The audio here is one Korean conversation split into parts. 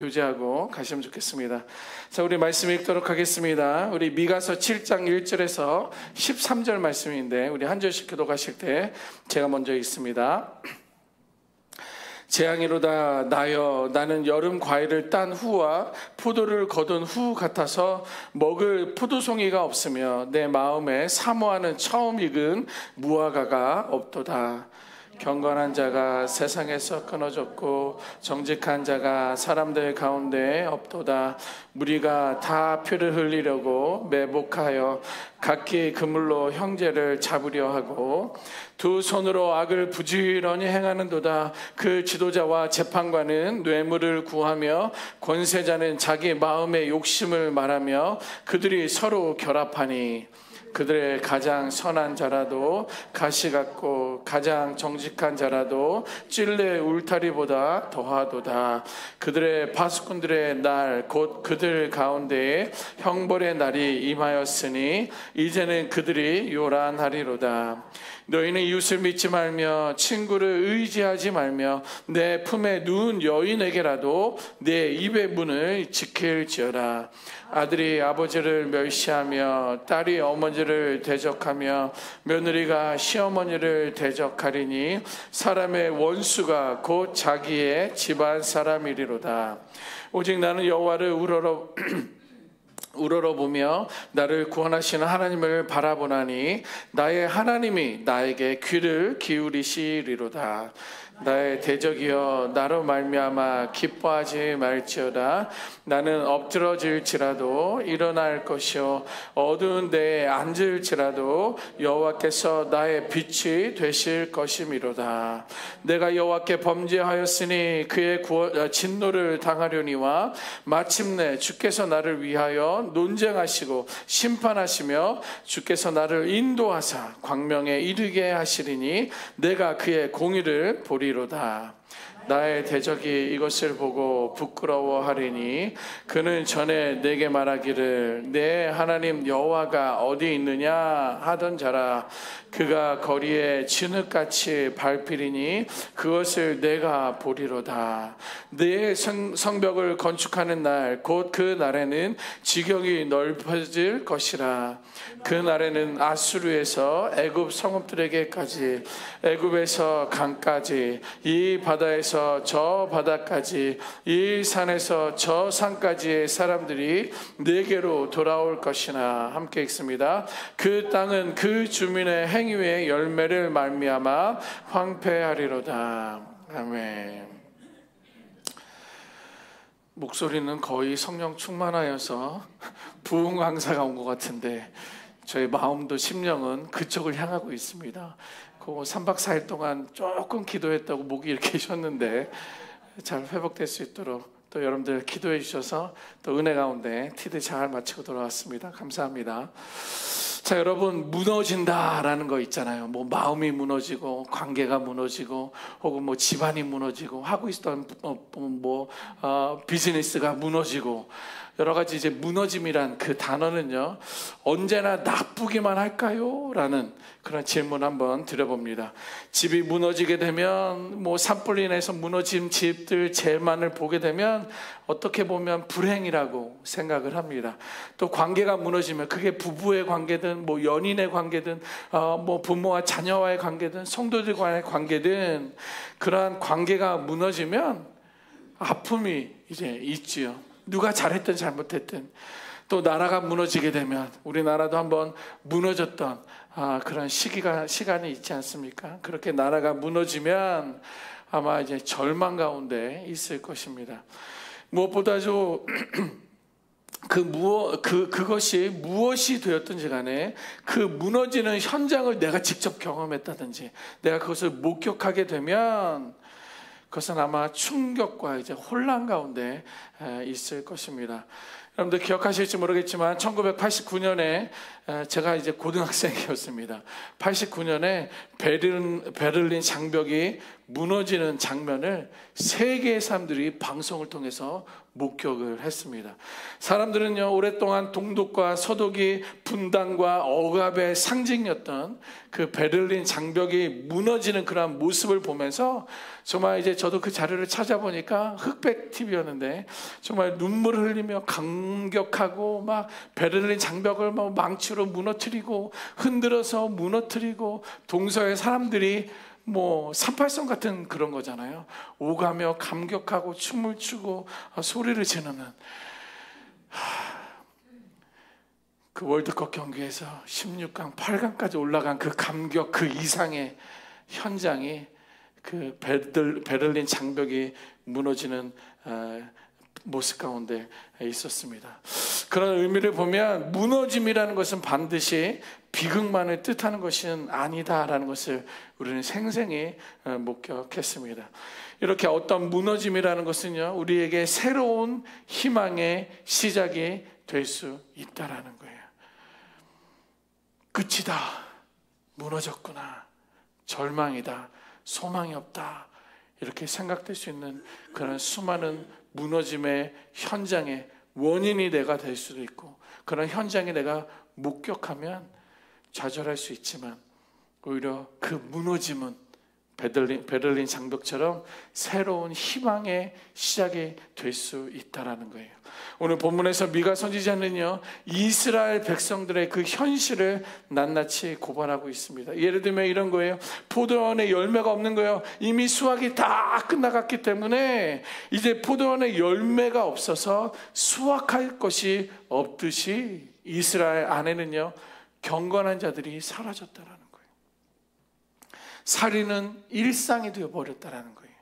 교제하고 가시면 좋겠습니다. 자, 우리 말씀 읽도록 하겠습니다. 우리 미가서 7장 1절에서 13절 말씀인데 우리 한 절씩 교독하실 때 제가 먼저 읽습니다. 재앙이로다 나여 나는 여름 과일을 딴 후와 포도를 거둔 후 같아서 먹을 포도송이가 없으며 내 마음에 사모하는 처음 익은 무화과가 없도다. 경건한 자가 세상에서 끊어졌고 정직한 자가 사람들 가운데 없도다. 무리가 다 피를 흘리려고 매복하여 각기 그물로 형제를 잡으려 하고 두 손으로 악을 부지런히 행하는도다. 그 지도자와 재판관은 뇌물을 구하며 권세자는 자기 마음의 욕심을 말하며 그들이 서로 결합하니 그들의 가장 선한 자라도 가시 같고 가장 정직한 자라도 찔레 울타리보다 더하도다. 그들의 파수꾼들의 날 곧 그들 가운데에 형벌의 날이 임하였으니 이제는 그들이 요란하리로다. 너희는 이웃을 믿지 말며 친구를 의지하지 말며 내 품에 누운 여인에게라도 내 입의 문을 지킬지어다. 아들이 아버지를 멸시하며 딸이 어머니를 대적하며 며느리가 시어머니를 대적하리니 사람의 원수가 곧 자기의 집안 사람이리로다. 오직 나는 여호와를 우러러보며 나를 구원하시는 하나님을 바라보나니 나의 하나님이 나에게 귀를 기울이시리로다. 나의 대적이여 나로 말미암아 기뻐하지 말지어다. 나는 엎드러질지라도 일어날 것이요 어두운 데에 앉을지라도 여호와께서 나의 빛이 되실 것이미로다. 내가 여호와께 범죄하였으니 그의 진노를 당하려니와 마침내 주께서 나를 위하여 논쟁하시고 심판하시며 주께서 나를 인도하사 광명에 이르게 하시리니 내가 그의 공의를 보리로다. 나의 대적이 이것을 보고 부끄러워하리니 그는 전에 내게 말하기를 내 하나님 여호와가 어디 있느냐 하던 자라. 그가 거리에 진흙같이 밟히리니 그것을 내가 보리로다. 내 성벽을 건축하는 날 곧 그 날에는 지경이 넓어질 것이라. 그 날에는 아수르에서 애굽 성읍들에게까지 애굽에서 강까지 이 바다에서 저 바다까지 이 산에서 저 산까지의 사람들이 내게로 돌아올 것이나. 함께 읽습니다. 그 땅은 그 주민의 행위의 열매를 말미암아 황폐하리로다. 아멘. 목소리는 거의 성령 충만하여서 부흥왕사가 온 것 같은데 저희 마음도 심령은 그쪽을 향하고 있습니다. 그 3박 4일 동안 조금 기도했다고 목이 이렇게 쉬었는데 잘 회복될 수 있도록 또 여러분들 기도해 주셔서 또 은혜 가운데 티드 잘 마치고 돌아왔습니다. 감사합니다. 자, 여러분, 무너진다라는 거 있잖아요. 뭐 마음이 무너지고 관계가 무너지고 혹은 뭐 집안이 무너지고 하고 있었던 비즈니스가 무너지고 여러 가지 이제 무너짐이란 그 단어는요 언제나 나쁘기만 할까요? 라는 그런 질문 한번 드려봅니다. 집이 무너지게 되면 뭐 산불로 인해서 무너진 집들 재만을 보게 되면 어떻게 보면 불행이라고 생각을 합니다. 또 관계가 무너지면 그게 부부의 관계든 뭐 연인의 관계든 뭐 부모와 자녀와의 관계든 성도들과의 관계든 그러한 관계가 무너지면 아픔이 이제 있지요. 누가 잘했든 잘못했든. 또 나라가 무너지게 되면 우리나라도 한번 무너졌던 그런 시간이 있지 않습니까? 그렇게 나라가 무너지면 아마 이제 절망 가운데 있을 것입니다. 무엇보다도 그것이 무엇이 되었든지 간에 그 무너지는 현장을 내가 직접 경험했다든지 내가 그것을 목격하게 되면 그것은 아마 충격과 이제 혼란 가운데 있을 것입니다. 여러분들 기억하실지 모르겠지만 1989년에 제가 이제 고등학생이었습니다. 89년에 베를린 장벽이 무너지는 장면을 세계의 사람들이 방송을 통해서 목격을 했습니다. 사람들은요, 오랫동안 동독과 서독이 분단과 억압의 상징이었던 그 베를린 장벽이 무너지는 그런 모습을 보면서 정말 이제 저도 그 자료를 찾아보니까 흑백 TV였는데 정말 눈물을 흘리며 감격하고 막 베를린 장벽을 막 망치로 무너뜨리고 흔들어서 무너뜨리고 동서의 사람들이 뭐 38선 같은 그런 거잖아요. 오가며 감격하고 춤을 추고 소리를 지르는 그 월드컵 경기에서 16강, 8강까지 올라간 그 감격 그 이상의 현장이 그 베를린 장벽이 무너지는 모습 가운데 있었습니다. 그런 의미를 보면 무너짐이라는 것은 반드시 비극만을 뜻하는 것은 아니다라는 것을 우리는 생생히 목격했습니다. 이렇게 어떤 무너짐이라는 것은요, 우리에게 새로운 희망의 시작이 될 수 있다라는 거예요. 끝이다, 무너졌구나, 절망이다, 소망이 없다, 이렇게 생각될 수 있는 그런 수많은 무너짐의 현장의 원인이 내가 될 수도 있고, 그런 현장에 내가 목격하면 좌절할 수 있지만 오히려 그 무너짐은 베를린 장벽처럼 새로운 희망의 시작이 될 수 있다라는 거예요. 오늘 본문에서 미가 선지자는요, 이스라엘 백성들의 그 현실을 낱낱이 고발하고 있습니다. 예를 들면 이런 거예요. 포도원에 열매가 없는 거예요. 이미 수확이 다 끝나갔기 때문에 이제 포도원에 열매가 없어서 수확할 것이 없듯이 이스라엘 안에는요, 경건한 자들이 사라졌다라는 거예요. 살인은 일상이 되어버렸다라는 거예요.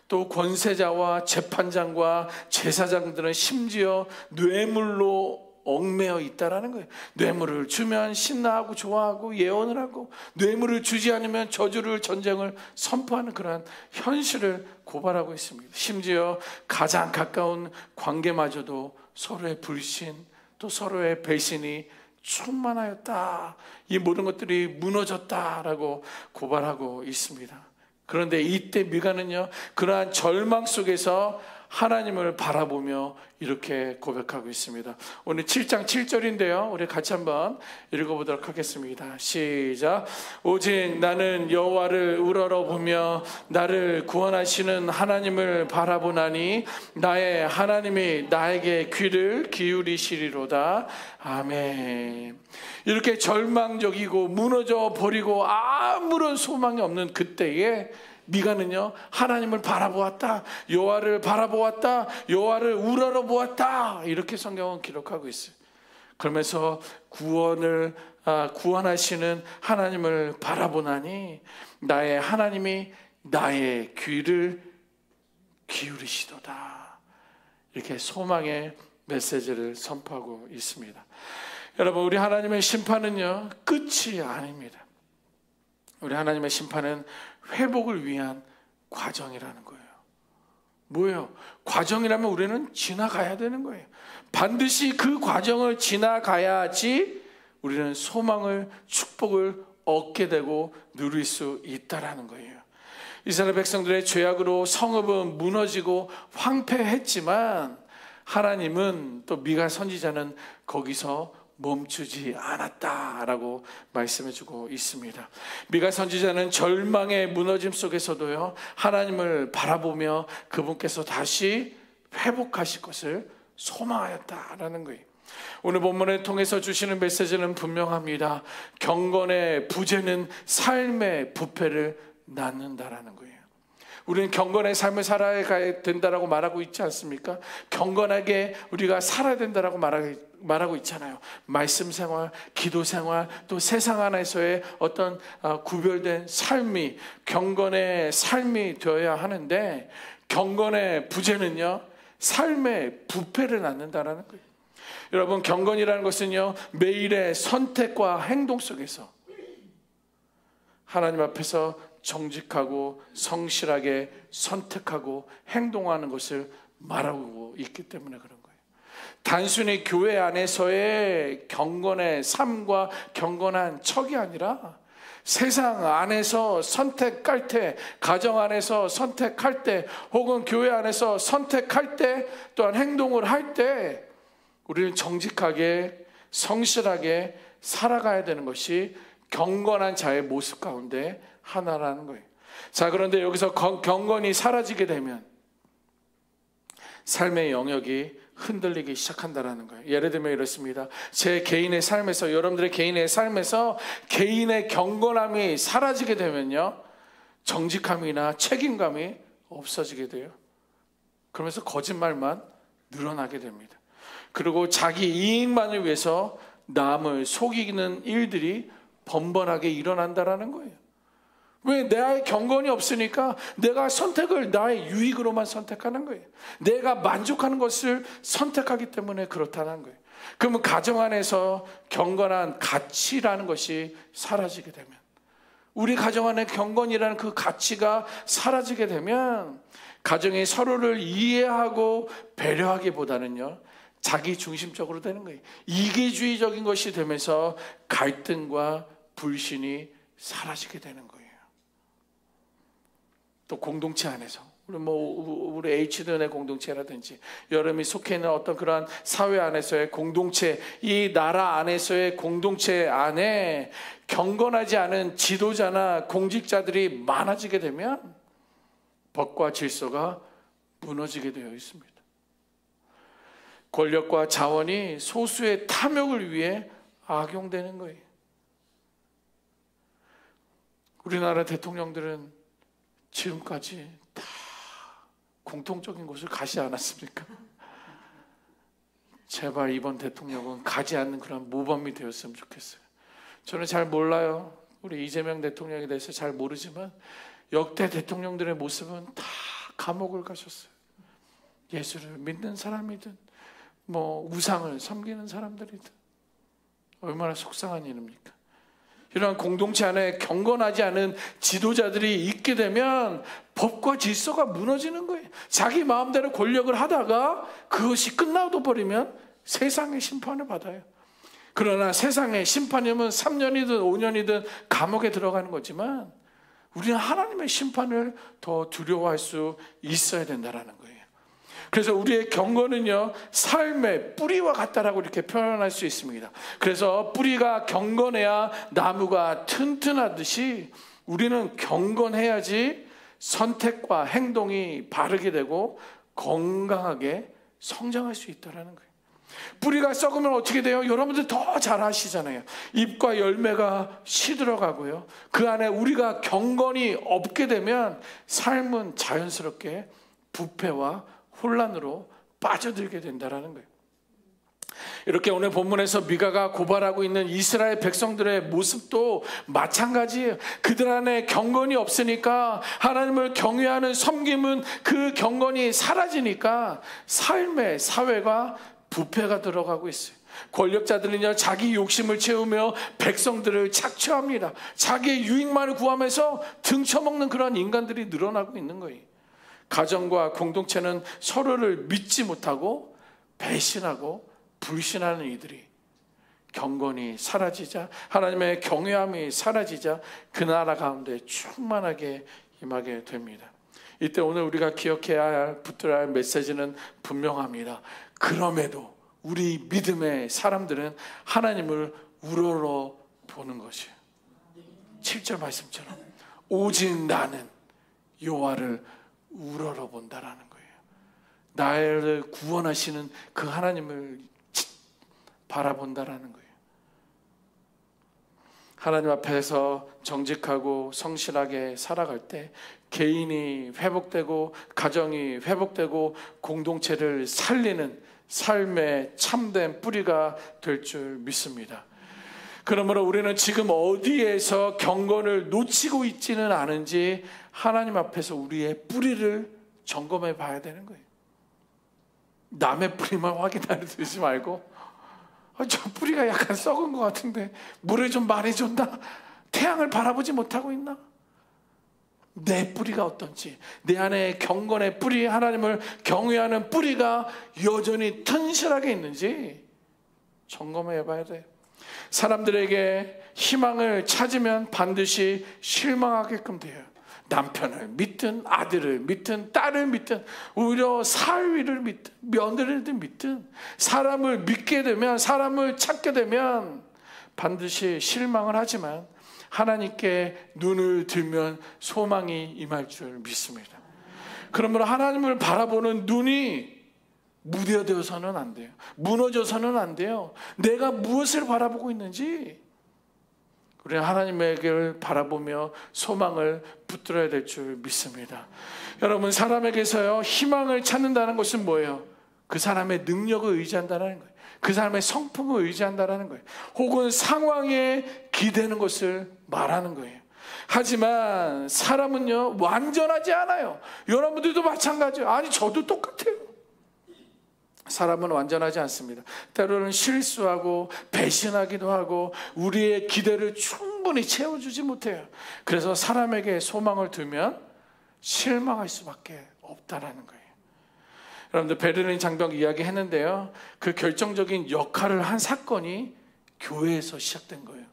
또 권세자와 재판장과 제사장들은 심지어 뇌물로 얽매여 있다라는 거예요. 뇌물을 주면 신나하고 좋아하고 예언을 하고, 뇌물을 주지 않으면 저주를, 전쟁을 선포하는 그러한 현실을 고발하고 있습니다. 심지어 가장 가까운 관계마저도 서로의 불신, 또 서로의 배신이 충만하였다. 이 모든 것들이 무너졌다라고 고발하고 있습니다. 그런데 이때 미가는요, 그러한 절망 속에서 하나님을 바라보며 이렇게 고백하고 있습니다. 오늘 7장 7절인데요. 우리 같이 한번 읽어보도록 하겠습니다. 시작. 오직 나는 여호와를 우러러보며 나를 구원하시는 하나님을 바라보나니 나의 하나님이 나에게 귀를 기울이시리로다. 아멘. 이렇게 절망적이고 무너져 버리고 아무런 소망이 없는 그때에 미가는요, 하나님을 바라보았다, 여호와를 바라보았다, 여호와를 우러러보았다, 이렇게 성경은 기록하고 있어요. 그러면서 구원하시는 하나님을 바라보나니 나의 하나님이 나의 귀를 기울이시도다, 이렇게 소망의 메시지를 선포하고 있습니다. 여러분, 우리 하나님의 심판은요, 끝이 아닙니다. 우리 하나님의 심판은 회복을 위한 과정이라는 거예요. 뭐예요? 과정이라면 우리는 지나가야 되는 거예요. 반드시 그 과정을 지나가야지 우리는 소망을, 축복을 얻게 되고 누릴 수 있다라는 거예요. 이스라엘 백성들의 죄악으로 성읍은 무너지고 황폐했지만 하나님은, 또 미가 선지자는 거기서 멈추지 않았다라고 말씀해주고 있습니다. 미가 선지자는 절망의 무너짐 속에서도요, 하나님을 바라보며 그분께서 다시 회복하실 것을 소망하였다라는 거예요. 오늘 본문을 통해서 주시는 메시지는 분명합니다. 경건의 부재는 삶의 부패를 낳는다라는 거예요. 우리는 경건의 삶을 살아야 된다라고 말하고 있지 않습니까? 경건하게 우리가 살아야 된다라고 말하고 있잖아요. 말씀 생활, 기도 생활, 또 세상 안에서의 어떤 구별된 삶이 경건의 삶이 되어야 하는데, 경건의 부재는요, 삶의 부패를 낳는다라는 거예요. 여러분, 경건이라는 것은요, 매일의 선택과 행동 속에서 하나님 앞에서 정직하고 성실하게 선택하고 행동하는 것을 말하고 있기 때문에 그런 거예요. 단순히 교회 안에서의 경건의 삶과 경건한 척이 아니라 세상 안에서 선택할 때, 가정 안에서 선택할 때, 혹은 교회 안에서 선택할 때, 또한 행동을 할 때 우리는 정직하게 성실하게 살아가야 되는 것이 경건한 자의 모습 가운데 하나라는 거예요. 자, 그런데 여기서 경건이 사라지게 되면 삶의 영역이 흔들리기 시작한다라는 거예요. 예를 들면 이렇습니다. 제 개인의 삶에서, 여러분들의 개인의 삶에서 개인의 경건함이 사라지게 되면요, 정직함이나 책임감이 없어지게 돼요. 그러면서 거짓말만 늘어나게 됩니다. 그리고 자기 이익만을 위해서 남을 속이는 일들이 번번하게 일어난다라는 거예요. 왜? 나의 경건이 없으니까 내가 선택을 나의 유익으로만 선택하는 거예요. 내가 만족하는 것을 선택하기 때문에 그렇다는 거예요. 그러면 가정 안에서 경건한 가치라는 것이 사라지게 되면, 우리 가정 안에 경건이라는 그 가치가 사라지게 되면 가정이 서로를 이해하고 배려하기보다는요, 자기 중심적으로 되는 거예요. 이기주의적인 것이 되면서 갈등과 불신이 사라지게 되는 거예요. 또 공동체 안에서 우리 H든의 공동체라든지 여러분이 속해 있는 어떤 그러한 사회 안에서의 공동체, 이 나라 안에서의 공동체 안에 경건하지 않은 지도자나 공직자들이 많아지게 되면 법과 질서가 무너지게 되어 있습니다. 권력과 자원이 소수의 탐욕을 위해 악용되는 거예요. 우리나라 대통령들은 지금까지 다 공통적인 곳을 가지 않았습니까? 제발 이번 대통령은 가지 않는 그런 모범이 되었으면 좋겠어요. 저는 잘 몰라요. 우리 이재명 대통령에 대해서 잘 모르지만 역대 대통령들의 모습은 다 감옥을 가셨어요. 예수를 믿는 사람이든 우상을 섬기는 사람들이든. 얼마나 속상한 일입니까? 이러한 공동체 안에 경건하지 않은 지도자들이 있게 되면 법과 질서가 무너지는 거예요. 자기 마음대로 권력을 하다가 그것이 끝나도 버리면 세상의 심판을 받아요. 그러나 세상의 심판이면 3년이든 5년이든 감옥에 들어가는 거지만 우리는 하나님의 심판을 더 두려워할 수 있어야 된다는 거예요. 그래서 우리의 경건은요, 삶의 뿌리와 같다라고 이렇게 표현할 수 있습니다. 그래서 뿌리가 경건해야 나무가 튼튼하듯이 우리는 경건해야지 선택과 행동이 바르게 되고 건강하게 성장할 수 있다는 거예요. 뿌리가 썩으면 어떻게 돼요? 여러분들 더 잘 아시잖아요. 잎과 열매가 시들어가고요. 그 안에 우리가 경건이 없게 되면 삶은 자연스럽게 부패와 혼란으로 빠져들게 된다는 거예요. 이렇게 오늘 본문에서 미가가 고발하고 있는 이스라엘 백성들의 모습도 마찬가지예요. 그들 안에 경건이 없으니까, 하나님을 경외하는 섬김은 그 경건이 사라지니까 삶의 사회가 부패가 들어가고 있어요. 권력자들은요, 자기 욕심을 채우며 백성들을 착취합니다. 자기의 유익만을 구하면서 등쳐먹는 그런 인간들이 늘어나고 있는 거예요. 가정과 공동체는 서로를 믿지 못하고 배신하고 불신하는 이들이 경건이 사라지자, 하나님의 경외함이 사라지자 그 나라 가운데 충만하게 임하게 됩니다. 이때 오늘 우리가 기억해야 할, 붙들어야 할 메시지는 분명합니다. 그럼에도 우리 믿음의 사람들은 하나님을 우러러 보는 것이에요. 7절 말씀처럼 오직 나는 여호와를 우러러 본다라는 거예요. 나를 구원하시는 그 하나님을 바라본다라는 거예요. 하나님 앞에서 정직하고 성실하게 살아갈 때 개인이 회복되고 가정이 회복되고 공동체를 살리는 삶의 참된 뿌리가 될 줄 믿습니다. 그러므로 우리는 지금 어디에서 경건을 놓치고 있지는 않은지 하나님 앞에서 우리의 뿌리를 점검해 봐야 되는 거예요. 남의 뿌리만 확인하지 말고, 저 뿌리가 약간 썩은 것 같은데 물을 좀 많이 줬나? 태양을 바라보지 못하고 있나? 내 뿌리가 어떤지, 내 안에 경건의 뿌리, 하나님을 경외하는 뿌리가 여전히 튼실하게 있는지 점검해 봐야 돼요. 사람들에게 희망을 찾으면 반드시 실망하게끔 돼요. 남편을 믿든 아들을 믿든 딸을 믿든 오히려 사위를 믿든 며느리를 믿든 사람을 믿게 되면, 사람을 찾게 되면 반드시 실망을 하지만 하나님께 눈을 들면 소망이 임할 줄 믿습니다. 그러므로 하나님을 바라보는 눈이 무뎌되어서는 안 돼요. 무너져서는 안 돼요. 내가 무엇을 바라보고 있는지 우리는 하나님에게 바라보며 소망을 붙들어야 될 줄 믿습니다. 여러분, 사람에게서요 희망을 찾는다는 것은 뭐예요? 그 사람의 능력을 의지한다는 거예요. 그 사람의 성품을 의지한다는 거예요. 혹은 상황에 기대는 것을 말하는 거예요. 하지만 사람은요 완전하지 않아요. 여러분들도 마찬가지예요. 아니, 저도 똑같아요. 사람은 완전하지 않습니다. 때로는 실수하고 배신하기도 하고 우리의 기대를 충분히 채워주지 못해요. 그래서 사람에게 소망을 두면 실망할 수밖에 없다라는 거예요. 여러분들, 베를린 장벽 이야기 했는데요, 그 결정적인 역할을 한 사건이 교회에서 시작된 거예요.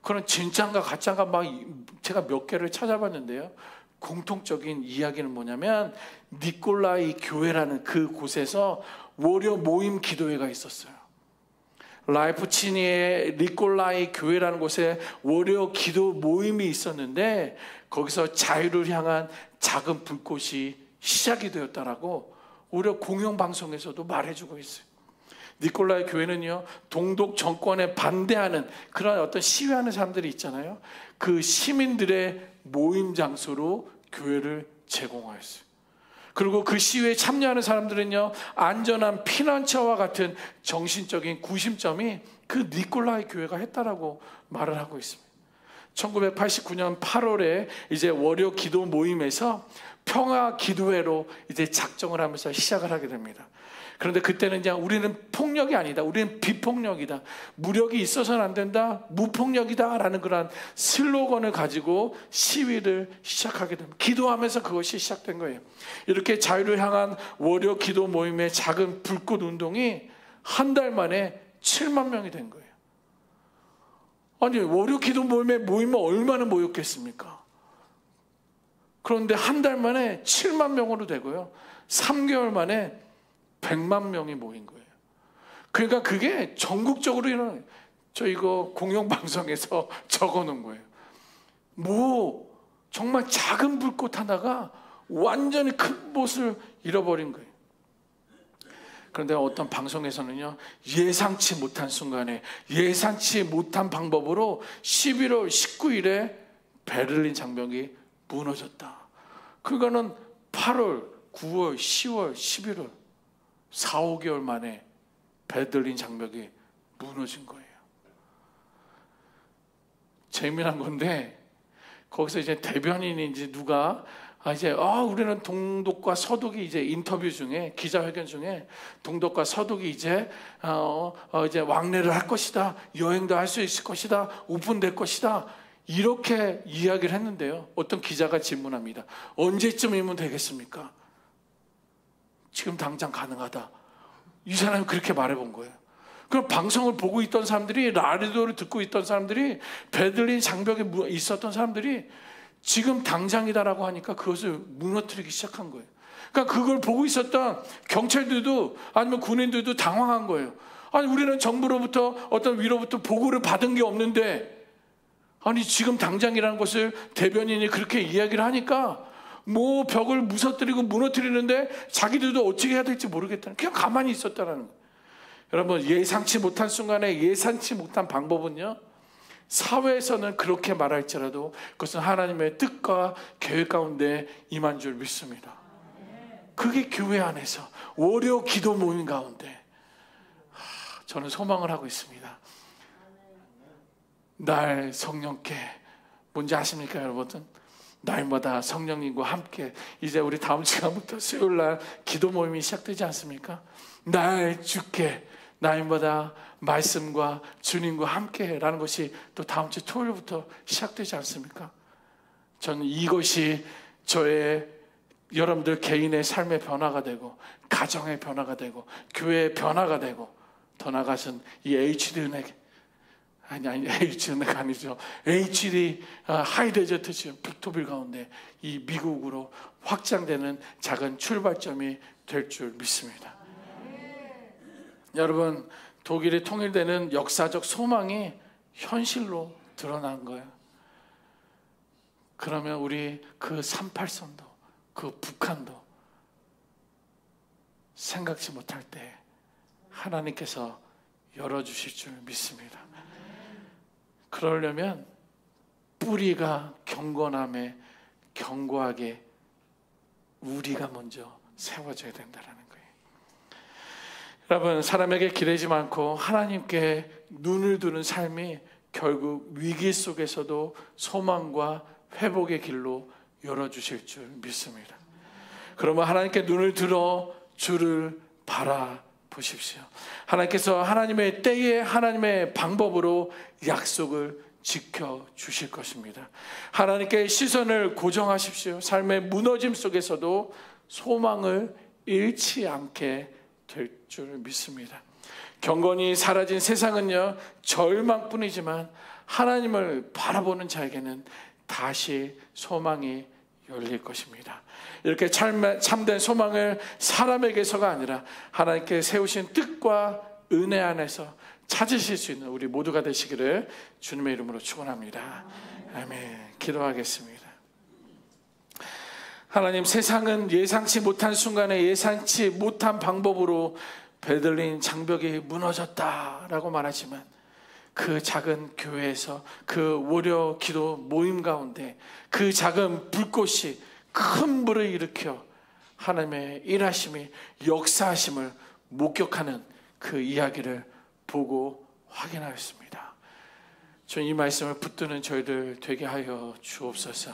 그런 진짜인가 가짜인가 막 제가 몇 개를 찾아봤는데요, 공통적인 이야기는 뭐냐면 니콜라이 교회라는 그 곳에서 월요 모임 기도회가 있었어요. 라이프치니의 니콜라이 교회라는 곳에 월요 기도 모임이 있었는데 거기서 자유를 향한 작은 불꽃이 시작이 되었다라고 오히려 공영방송에서도 말해주고 있어요. 니콜라이 교회는요, 동독 정권에 반대하는 그런 어떤 시위하는 사람들이 있잖아요. 그 시민들의 모임 장소로 교회를 제공하였어요. 그리고 그 시위에 참여하는 사람들은요, 안전한 피난처와 같은 정신적인 구심점이 그 니콜라이 교회가 했다라고 말을 하고 있습니다. 1989년 8월에 이제 월요 기도 모임에서 평화 기도회로 이제 작정을 하면서 시작을 하게 됩니다. 그런데 그때는 그냥 우리는 폭력이 아니다, 우리는 비폭력이다, 무력이 있어서는 안 된다, 무폭력이다 라는 그런 슬로건을 가지고 시위를 시작하게 됩니다. 기도하면서 그것이 시작된 거예요. 이렇게 자유를 향한 월요 기도 모임의 작은 불꽃 운동이 한 달 만에 7만 명이 된 거예요. 아니, 월요 기도 모임에 모이면 얼마나 모였겠습니까? 그런데 한 달 만에 7만 명으로 되고요, 3개월 만에 100만 명이 모인 거예요. 그러니까 그게 전국적으로 일어나요. 저 이거 공영방송에서 적어놓은 거예요. 뭐 정말 작은 불꽃 하나가 완전히 큰 못을 잃어버린 거예요. 그런데 어떤 방송에서는요, 예상치 못한 순간에 예상치 못한 방법으로 11월 19일에 베를린 장벽이 무너졌다. 그거는 8월, 9월, 10월, 11월 4, 5개월 만에 베를린 장벽이 무너진 거예요. 재미난 건데 거기서 이제 대변인인지 누가 우리는 동독과 서독이 이제 인터뷰 중에, 기자회견 중에 동독과 서독이 이제 이제 왕래를 할 것이다, 여행도 할 수 있을 것이다, 오픈될 것이다, 이렇게 이야기를 했는데요, 어떤 기자가 질문합니다. 언제쯤이면 되겠습니까? 지금 당장 가능하다. 이 사람이 그렇게 말해본 거예요. 그럼 방송을 보고 있던 사람들이, 라디오를 듣고 있던 사람들이, 베를린 장벽에 있었던 사람들이 지금 당장이다라고 하니까 그것을 무너뜨리기 시작한 거예요. 그러니까 그걸 보고 있었던 경찰들도 아니면 군인들도 당황한 거예요. 아니, 우리는 정부로부터 어떤 위로부터 보고를 받은 게 없는데, 아니 지금 당장이라는 것을 대변인이 그렇게 이야기를 하니까 뭐 벽을 무너뜨리고 무너뜨리는데 자기들도 어떻게 해야 될지 모르겠다는, 그냥 가만히 있었다는 거예요. 여러분, 예상치 못한 순간에 예상치 못한 방법은요, 사회에서는 그렇게 말할지라도 그것은 하나님의 뜻과 계획 가운데 임한 줄 믿습니다. 그게 교회 안에서 월요 기도 모임 가운데 저는 소망을 하고 있습니다. 날 성령께, 뭔지 아십니까 여러분? 날마다 성령님과 함께, 이제 우리 다음 시간부터 수요일날 기도 모임이 시작되지 않습니까? 날 주께 날마다 말씀과 주님과 함께라는 것이 또 다음 주 토요일부터 시작되지 않습니까? 저는 이것이 여러분들 개인의 삶의 변화가 되고, 가정의 변화가 되고, 교회의 변화가 되고, 더 나아가서는 이 HD은행, HD은행 아니죠. HD 하이데저트 지역 빅토빌 가운데 이 미국으로 확장되는 작은 출발점이 될 줄 믿습니다. 여러분, 독일이 통일되는 역사적 소망이 현실로 드러난 거예요. 그러면 우리 그 38선도, 그 북한도 생각지 못할 때 하나님께서 열어주실 줄 믿습니다. 그러려면 뿌리가 경건함에 견고하게 우리가 먼저 세워져야 된다는 거예요. 여러분, 사람에게 기대지 않고 하나님께 눈을 두는 삶이 결국 위기 속에서도 소망과 회복의 길로 열어주실 줄 믿습니다. 그러면 하나님께 눈을 들어 주를 바라보십시오. 하나님께서 하나님의 때에 하나님의 방법으로 약속을 지켜주실 것입니다. 하나님께 시선을 고정하십시오. 삶의 무너짐 속에서도 소망을 잃지 않게 될 줄 믿습니다. 경건이 사라진 세상은요, 절망뿐이지만 하나님을 바라보는 자에게는 다시 소망이 열릴 것입니다. 이렇게 참된 소망을 사람에게서가 아니라 하나님께 세우신 뜻과 은혜 안에서 찾으실 수 있는 우리 모두가 되시기를 주님의 이름으로 축원합니다. 아멘. 기도하겠습니다. 하나님, 세상은 예상치 못한 순간에 예상치 못한 방법으로 베들린 장벽이 무너졌다라고 말하지만 그 작은 교회에서 그 월요 기도 모임 가운데 그 작은 불꽃이 큰 불을 일으켜 하나님의 일하심이 역사하심을 목격하는 그 이야기를 보고 확인하였습니다. 주님, 이 말씀을 붙드는 저희들 되게 하여 주옵소서.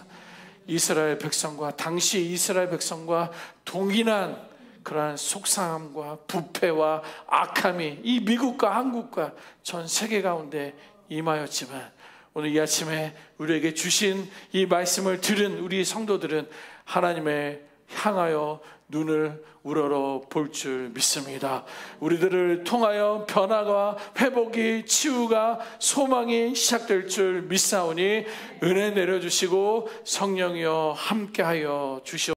이스라엘 백성과 당시 이스라엘 백성과 동일한 그러한 속상함과 부패와 악함이 이 미국과 한국과 전 세계 가운데 임하였지만 오늘 이 아침에 우리에게 주신 이 말씀을 들은 우리 성도들은 하나님의 향하여 눈을 우러러 볼 줄 믿습니다. 우리들을 통하여 변화가 회복이 치유가 소망이 시작될 줄 믿사오니 은혜 내려주시고 성령이여 함께하여 주시옵소서.